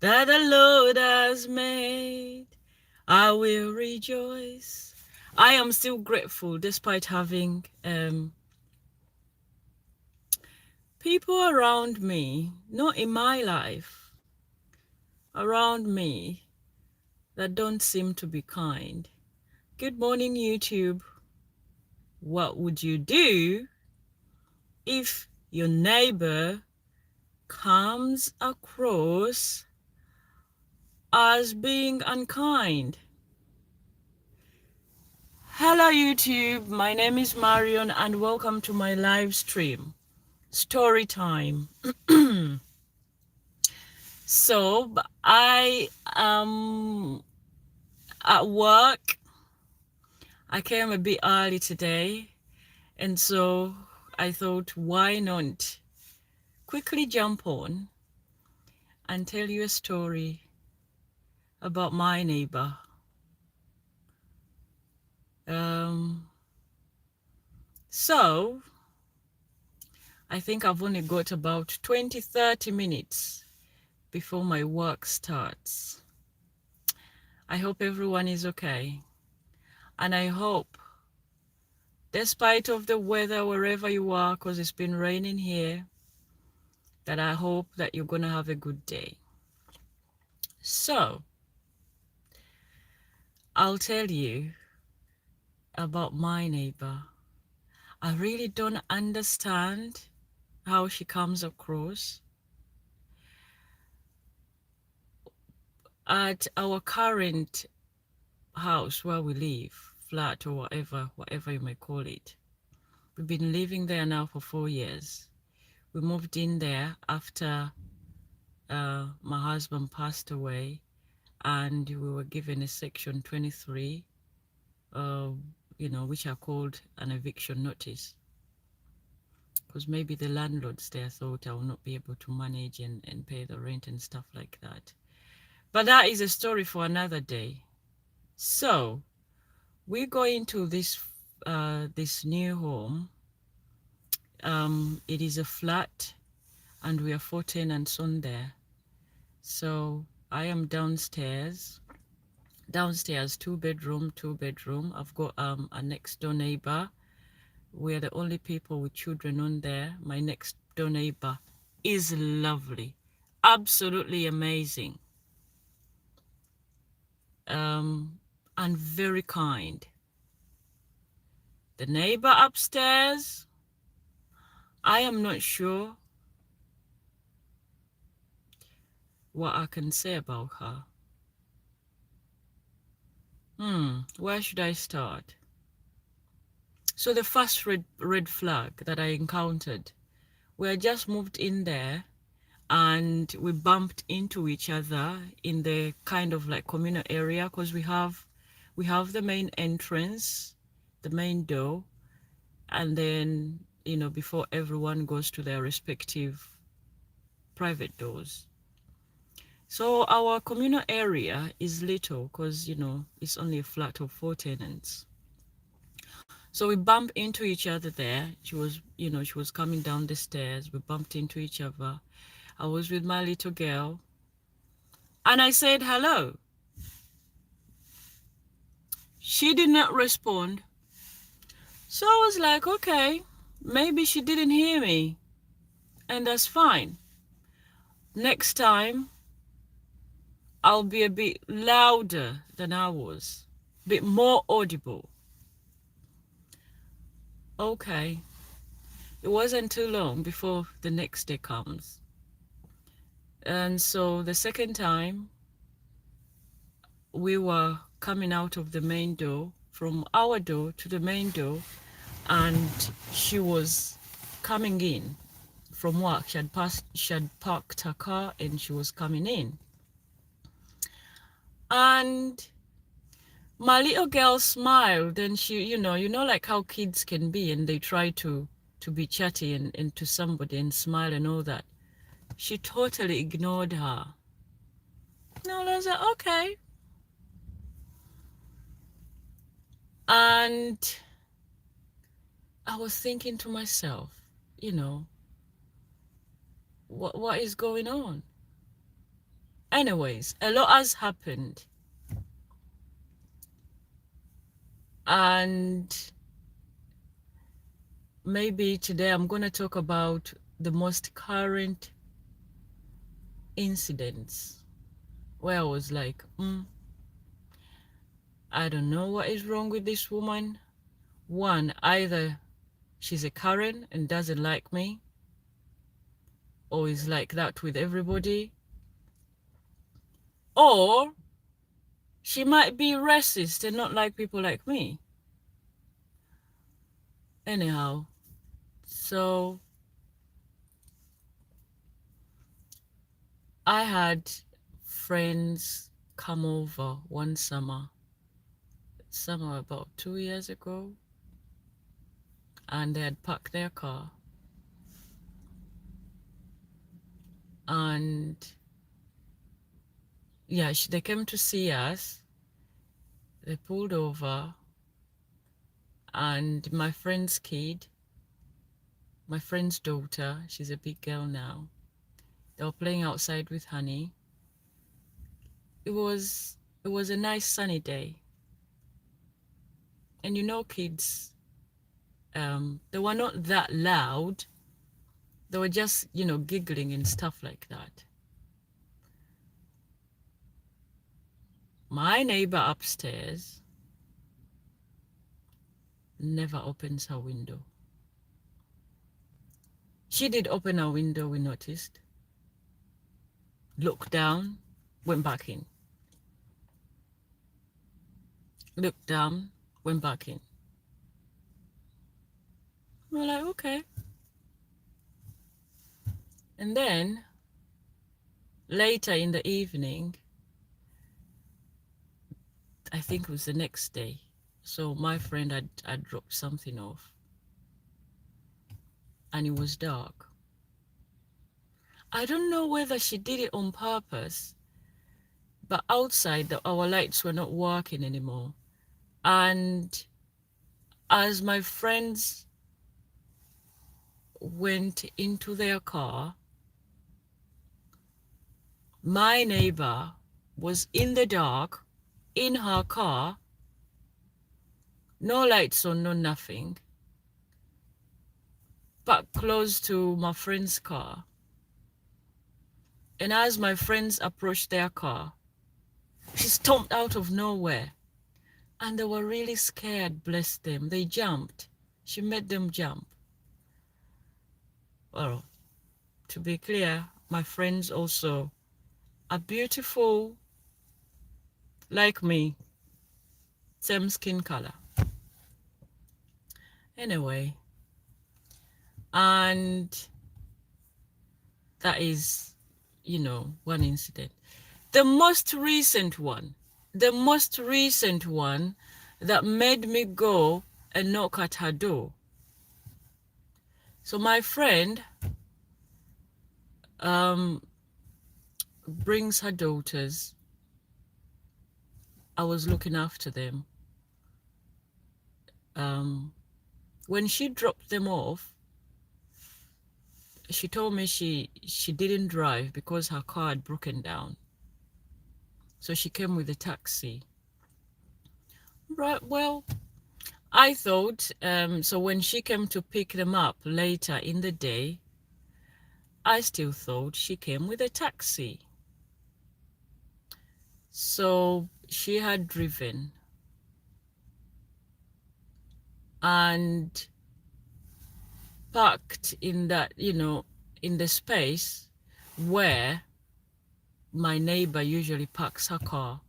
that the Lord has made. I will rejoice. I am still grateful despite having people around me, not in my life, around me that don't seem to be kind. Good morning, YouTube. What would you do if your neighbor comes across as being unkind? Hello, YouTube. My name is Marion, and welcome to my live stream. Story time. So, I am at work. I came a bit early today, and so I thought, why not quickly jump on and tell you a story about my neighbor. So I think I've only got about 20-30 minutes before my work starts. I hope everyone is okay. And I hope, despite of the weather wherever you are, because it's been raining here, that I hope that you're going to have a good day. So, I'll tell you about my neighbor. I really don't understand how she comes across. At our current house where we live, flat or whatever you may call it, we've been living there now for 4 years. We moved in there after my husband passed away, and we were given a section 23, which are called an eviction notice, because maybe the landlords there thought I will not be able to manage and pay the rent and stuff like that. But that is a story for another day. So we go into this new home. It is a flat, and we are 4 tenants on there. So I am downstairs, 2 bedroom. I've got a next door neighbor. We're the only people with children on there. My next door neighbor is lovely, absolutely amazing, and very kind. The neighbor upstairs, I am not sure what I can say about her. Where should I start? So the first red flag that I encountered, we had just moved in there, and we bumped into each other in the kind of like communal area, because we have the main entrance, the main door, and then before everyone goes to their respective private doors. So our communal area is little, because it's only a flat of 4 tenants. So we bumped into each other there. She was coming down the stairs. We bumped into each other. I was with my little girl, and I said hello. She did not respond. So I was like, okay, maybe she didn't hear me, and that's fine. Next time, I'll be a bit louder than I was, a bit more audible. Okay. It wasn't too long before the next day comes. And so the second time, we were coming out of the main door, from our door to the main door, and she was coming in from work. She had parked her car, and she was coming in. And my little girl smiled, and she, like how kids can be, and they try to be chatty and to somebody and smile and all that. She totally ignored her. No, I was like, okay. And I was thinking to myself, what is going on? Anyways, a lot has happened. And maybe today I'm going to talk about the most current incidents where I was like, I don't know what is wrong with this woman. One, either she's a Karen and doesn't like me, or is like that with everybody, or she might be racist and not like people like me. Anyhow, so I had friends come over one summer about 2 years ago, and they had parked their car, and yeah, they came to see us. They pulled over, and my friend's kid, my friend's daughter, she's a big girl now, they were playing outside with Honey. It was a nice sunny day, and you know, kids, they were not that loud. They were just, giggling and stuff like that. My neighbor upstairs never opens her window. She did open her window, we noticed. Looked down, went back in. Looked down, went back in. We're like, okay. And then later in the evening, I think it was the next day, so my friend had dropped something off, and it was dark. I don't know whether she did it on purpose, but outside our lights were not working anymore. And as my friends went into their car, my neighbor was in the dark, in her car, no lights on, no nothing, but close to my friend's car. And as my friends approached their car, she stomped out of nowhere. And they were really scared, bless them. They jumped. She made them jump. Well, to be clear, my friends also are beautiful, like me, same skin color. Anyway, and that is, one incident. The most recent one that made me go and knock at her door. So my friend brings her daughters. I was looking after them. When she dropped them off, she told me she didn't drive because her car had broken down. So she came with a taxi. Right, well, I thought, so when she came to pick them up later in the day, I still thought she came with a taxi. So she had driven and parked in that, in the space where my neighbor usually parks her car.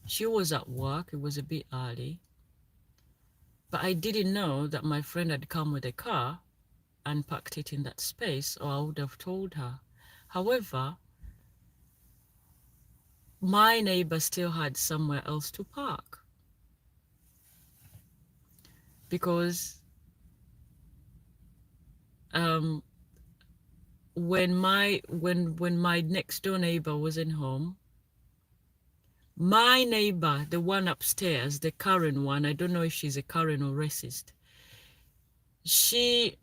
She was at work. It was a bit early. But I didn't know that my friend had come with a car and parked it in that space, or I would have told her. However, my neighbor still had somewhere else to park, because when my next door neighbor wasn't home, my neighbor, the one upstairs, the Karen one, I don't know if she's a Karen or racist, she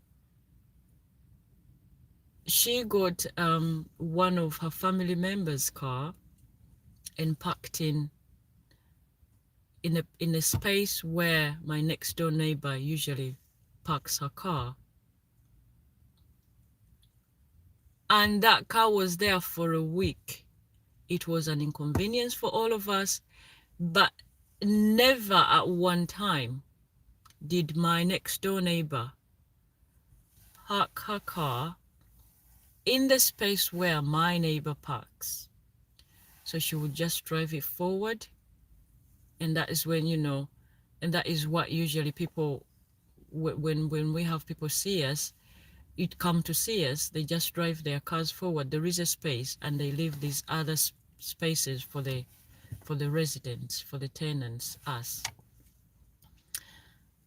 she got one of her family members' car and parked in a space where my next door neighbor usually parks her car. And that car was there for a week. It was an inconvenience for all of us, but never at one time did my next door neighbor park her car in the space where my neighbor parks. So she would just drive it forward, and that is when, and that is what usually people, when we have people see us, it come to see us, they just drive their cars forward. There is a space, and they leave these other spaces for the residents, for the tenants, us.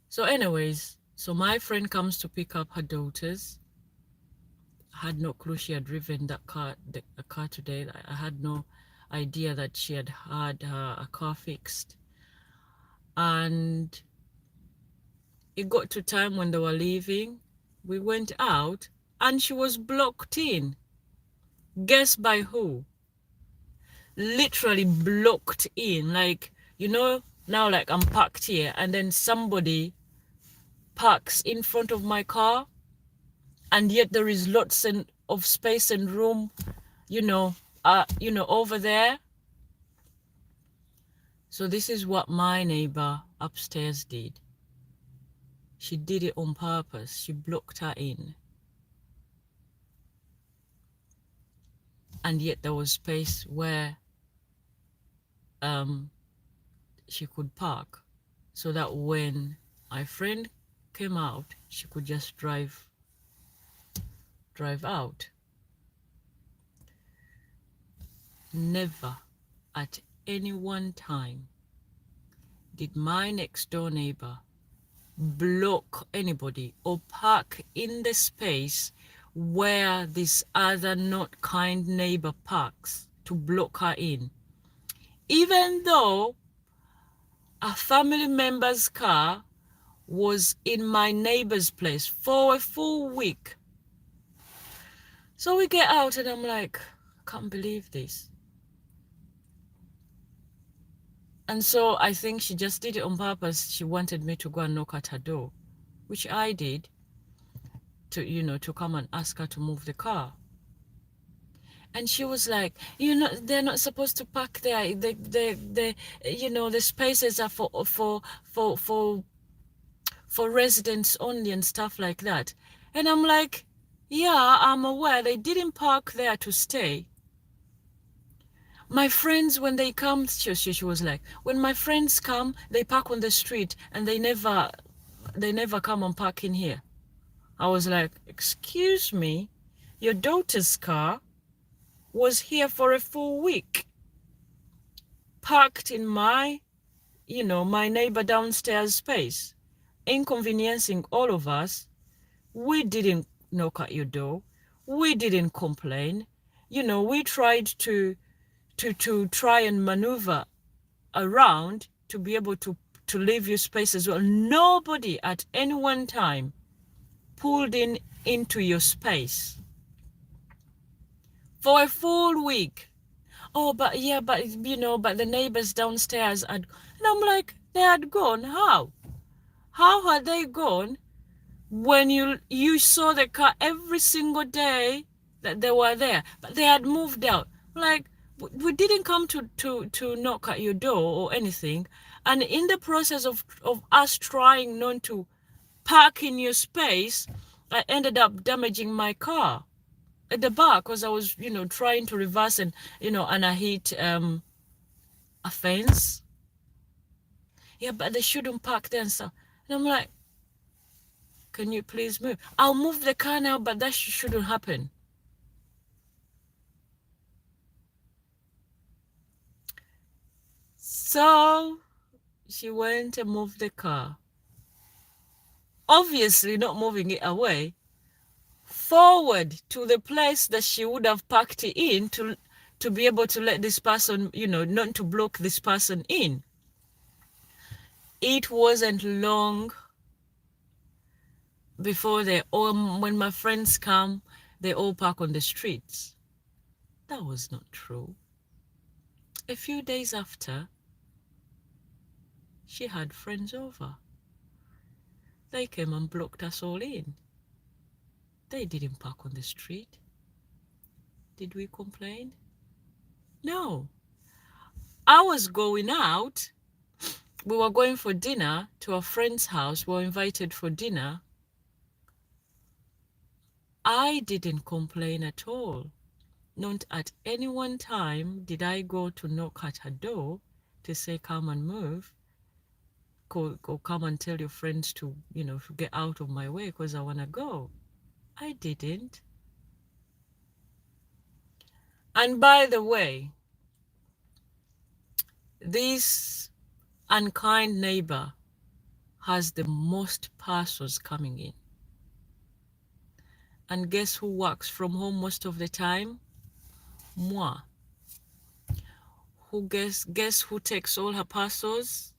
So anyways, so my friend comes to pick up her daughters. I had no clue she had driven that car, a car today. I had no idea that she had a car fixed. And it got to time when they were leaving. We went out and she was blocked in. Guess by who? Literally blocked in. Like, now like I'm parked here and then somebody parks in front of my car, and yet there is lots of space and room, over there. So this is what my neighbor upstairs did. She did it on purpose. She blocked her in. And yet there was space where she could park, so that when my friend came out, she could just drive out. Never at any one time did my next door neighbor block anybody or park in the space where this other not kind neighbor parks to block her in. Even though a family member's car was in my neighbor's place for a full week. So we get out and I'm like, I can't believe this. And so I think she just did it on purpose. She wanted me to go and knock at her door, which I did, to come and ask her to move the car. And she was like, they're not supposed to park there. The spaces are for residents only and stuff like that. And I'm like, yeah, I'm aware they didn't park there to stay. My friends, when they come, she was like, when my friends come, they park on the street and they never come and park in here. I was like, excuse me, your daughter's car was here for a full week, parked in my neighbor downstairs space, inconveniencing all of us. We didn't knock at your door. We didn't complain. We tried to try and maneuver around to be able to leave your space as well. Nobody at any one time pulled into your space for a full week. Oh, but the neighbors downstairs and I'm like, they had gone. How had they gone when you saw the car every single day that they were there? But they had moved out. Like, we didn't come to knock at your door or anything. And in the process of us trying not to park in your space, I ended up damaging my car at the back because I was, trying to reverse and I hit a fence. Yeah, but they shouldn't park there and stuff. And I'm like, can you please move? I'll move the car now, but that shouldn't happen. So she went and moved the car. Obviously not moving it away, forward to the place that she would have parked it in to be able to let this person, not to block this person in. It wasn't long before when my friends come, they all park on the streets. That was not true. A few days after, she had friends over. They came and blocked us all in. They didn't park on the street. Did we complain? No. I was going out. We were going for dinner to a friend's house. We were invited for dinner. I didn't complain at all. Not at any one time did I go to knock at her door to say, come and move. Go come and tell your friends to, to get out of my way because I want to go. I didn't. And by the way, this unkind neighbor has the most parcels coming in. And guess who works from home most of the time? Moi. Guess who takes all her parcels?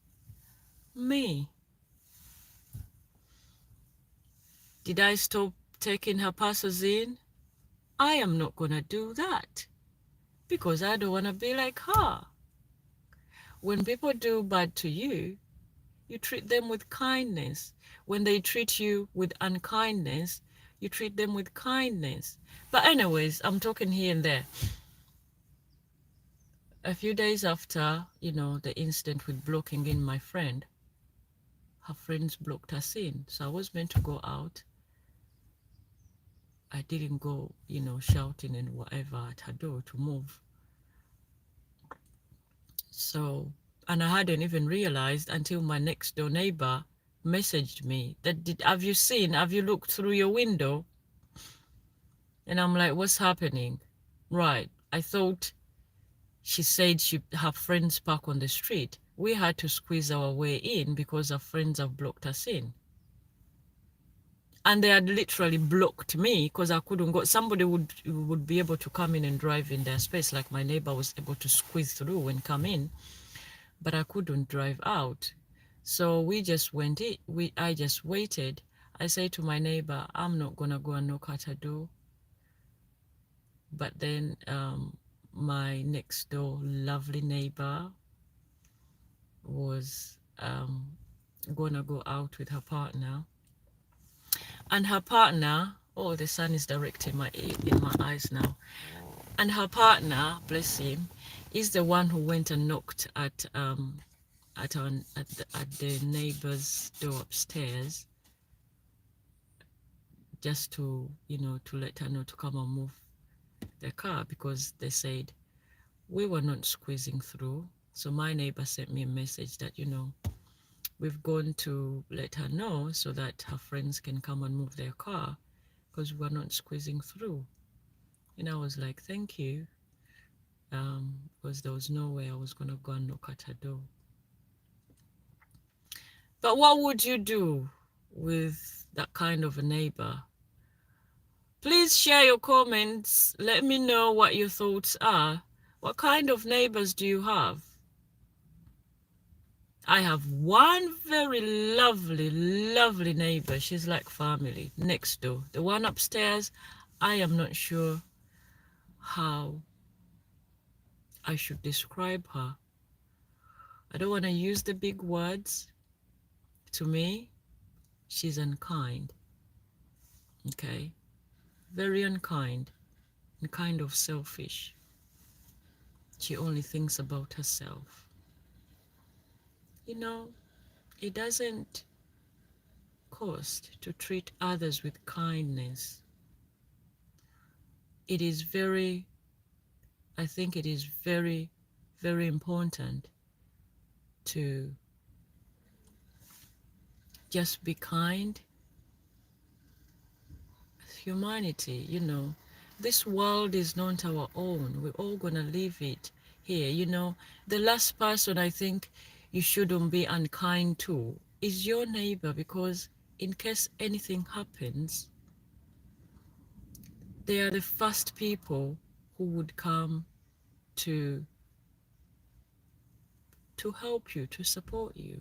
Me. Did I stop taking her parcels in? I am not gonna do that because I don't want to be like her. When people do bad to you, you treat them with kindness. When they treat you with unkindness, you treat them with kindness. But anyways, I'm talking here and there. A few days after, the incident with blocking in my friend, her friends blocked us in. So I was meant to go out. I didn't go, shouting and whatever at her door to move. So, and I hadn't even realized until my next door neighbor messaged me that, have you looked through your window? And I'm like, what's happening? Right. I thought she said her friends park on the street. We had to squeeze our way in because our friends have blocked us in. And they had literally blocked me because I couldn't go. Somebody would be able to come in and drive in their space, like my neighbor was able to squeeze through and come in, but I couldn't drive out. So we just went in. I just waited. I said to my neighbor, I'm not gonna go and knock at her door. But then my next door lovely neighbor was gonna go out with her partner. And her partner, oh, the sun is directing in my eyes now. And her partner, bless him, is the one who went and knocked at the neighbor's door upstairs, just to to let her know to come and move the car, because they said we were not squeezing through. So my neighbor sent me a message that we've gone to let her know so that her friends can come and move their car because we're not squeezing through. And I was like, thank you, because there was no way I was going to go and knock at her door. But what would you do with that kind of a neighbor? Please share your comments. Let me know what your thoughts are. What kind of neighbors do you have? I have one very lovely, lovely neighbor. She's like family next door. The one upstairs, I am not sure how I should describe her. I don't want to use the big words. To me, she's unkind. Okay? Very unkind and kind of selfish. She only thinks about herself. It doesn't cost to treat others with kindness. I think it is very, very important to just be kind. Humanity, this world is not our own. We're all gonna leave it here. The last person I think you shouldn't be unkind to is your neighbor, because in case anything happens, they are the first people who would come to help you, to support you.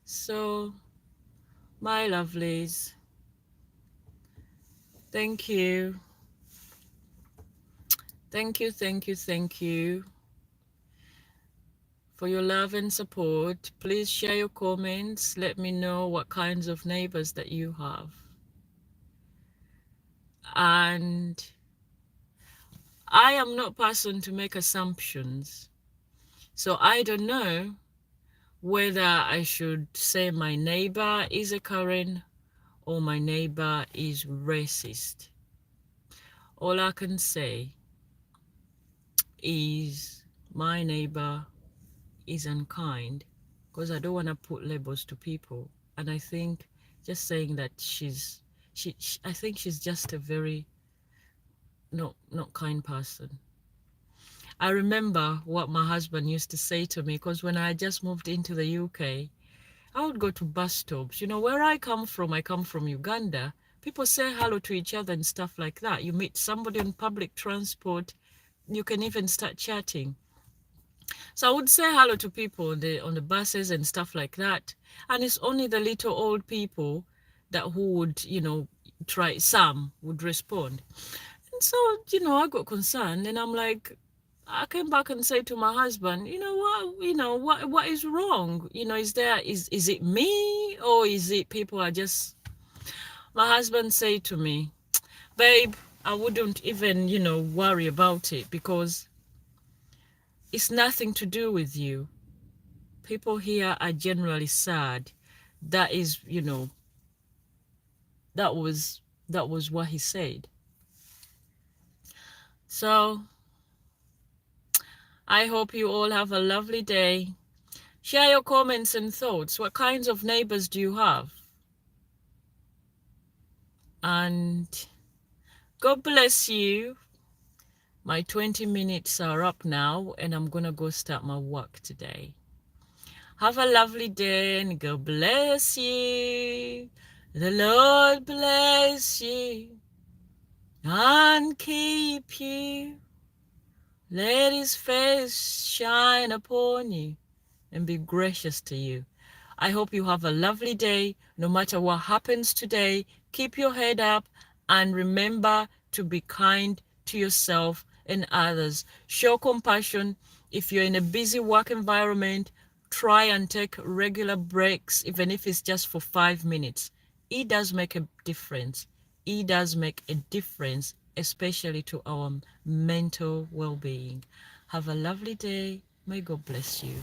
So, my lovelies, Thank you. Thank you, thank you, thank you for your love and support. Please share your comments. Let me know what kinds of neighbors that you have. And I am not person to make assumptions. So I don't know whether I should say my neighbor is a Karen or my neighbor is racist. All I can say is my neighbor is unkind, because I don't want to put labels to people. And I think just saying that I think she's just a very not kind person. I remember what my husband used to say to me, because when I just moved into the UK, I would go to bus stops. You know, where I come from Uganda. People say hello to each other and stuff like that. You meet somebody on public transport, you can even start chatting. So I would say hello to people on the buses and stuff like that. And it's only the little old people that who would, try, some would respond. And so, I got concerned, and I'm like, I came back and said to my husband, what is wrong? Is it me, or is it people are just, my husband said to me, babe, I wouldn't even, worry about it, because it's nothing to do with you. People here are generally sad. That is, that was what he said. So I hope you all have a lovely day. Share your comments and thoughts. What kinds of neighbors do you have? And God bless you. My 20 minutes are up now, and I'm gonna go start my work today. Have a lovely day, and God bless you. The Lord bless you and keep you. Let his face shine upon you and be gracious to you. I hope you have a lovely day. No matter what happens today, keep your head up and remember to be kind to yourself and others. Show compassion. If you're in a busy work environment, try and take regular breaks, even if it's just for 5 minutes. It does make a difference. It does make a difference, especially to our mental well-being. Have a lovely day. May God bless you.